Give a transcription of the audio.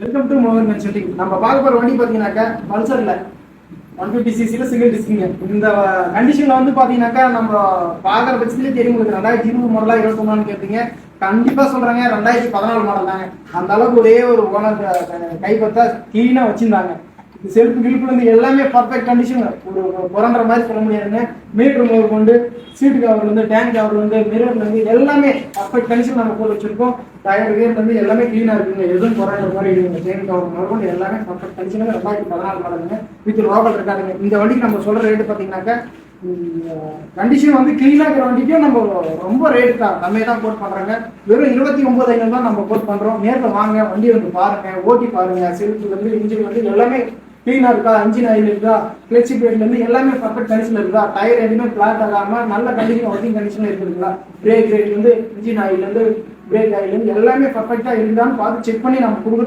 Welcome to மோகன் consulting. நம்ம பார்க்க போற வண்டி பாத்தீங்கன்னாக்கா பல்சர்ல 150cc சிங்கிள் டிஸ்கிங்க. இந்த கண்டிஷன்ல வந்து பாத்தீங்கன்னாக்கா நம்ம பாக்குற பட்சத்திலே தெரியும் உங்களுக்கு 2020 மாடலா 21 கேட்பீங்க. கண்டிப்பா சொல்றாங்க 2014 மாடல் தாங்க. அந்த அளவுக்கு ஒரே ஒரு ஓனர் கைப்பற்றா கிளீனா வச்சிருந்தாங்க. செல்ஃப் கிளிப்ல இருந்து எல்லாமே பர்ஃபெக்ட் கண்டிஷன். ஒரு புரண்ட மாதிரி சொல்ல முடியாதுங்க. மீட்டர் முதல் கொண்டு சீட்டு கவர்ல இருந்து டேங்க் கவர்ல இருந்து மிரர்ல இருந்து எல்லாமே பர்ஃபெக்ட் கண்டிஷன் நம்ம போட்டு வச்சிருக்கோம். டயர் கியர்ல இருந்து எல்லாமே கிளீனா இருக்குங்க. எதுவும் புரண்ட மாதிரி இல்லைங்க. செயின் கவர் முதல் கொண்டு எல்லாமே பர்ஃபெக்ட் கண்டிஷன். 2014 மாடலுங்க. வித் லோக்கல் இருக்காதுங்க. இந்த வண்டிக்கு நம்ம சொல்ற ரேட்டு பாத்தீங்கன்னாக்கா கண்டிஷன் வந்து கிளீனா இருக்கிற வண்டிக்கும் நம்ம ரொம்ப ரேட் தான் கம்மியாக தான் கோட் பண்றாங்க. வெறும் 29,500 தான் நம்ம கோட் பண்றோம். நேரில் வாங்க, வண்டி வந்து பாருங்க, ஓட்டி பாருங்க. செல்ஃப்ல இருந்து இன்ஜின் வந்து எல்லாமே கிளீனா இருக்கா, இன்ஜின் ஆயில் இருக்கா, கிளட்சி பிளேட்ல இருந்து எல்லாமே பர்ஃபெக்ட் கண்டிஷன்ல இருக்கா, டயர் எதுவுமே பிளாட் ஆகாம நல்ல கண்டிஷன் ஒர்க்கிங் கண்டிஷன்ல இருக்குங்களா, பிரேக் ரேட்ல இருந்து இன்ஜின் ஆயில இருந்து பிரேக் ஆயில இருந்து எல்லாமே பர்ஃபெக்டா இருந்தான்னு பார்த்து செக் பண்ணி நம்ம கொடுக்குறோம்.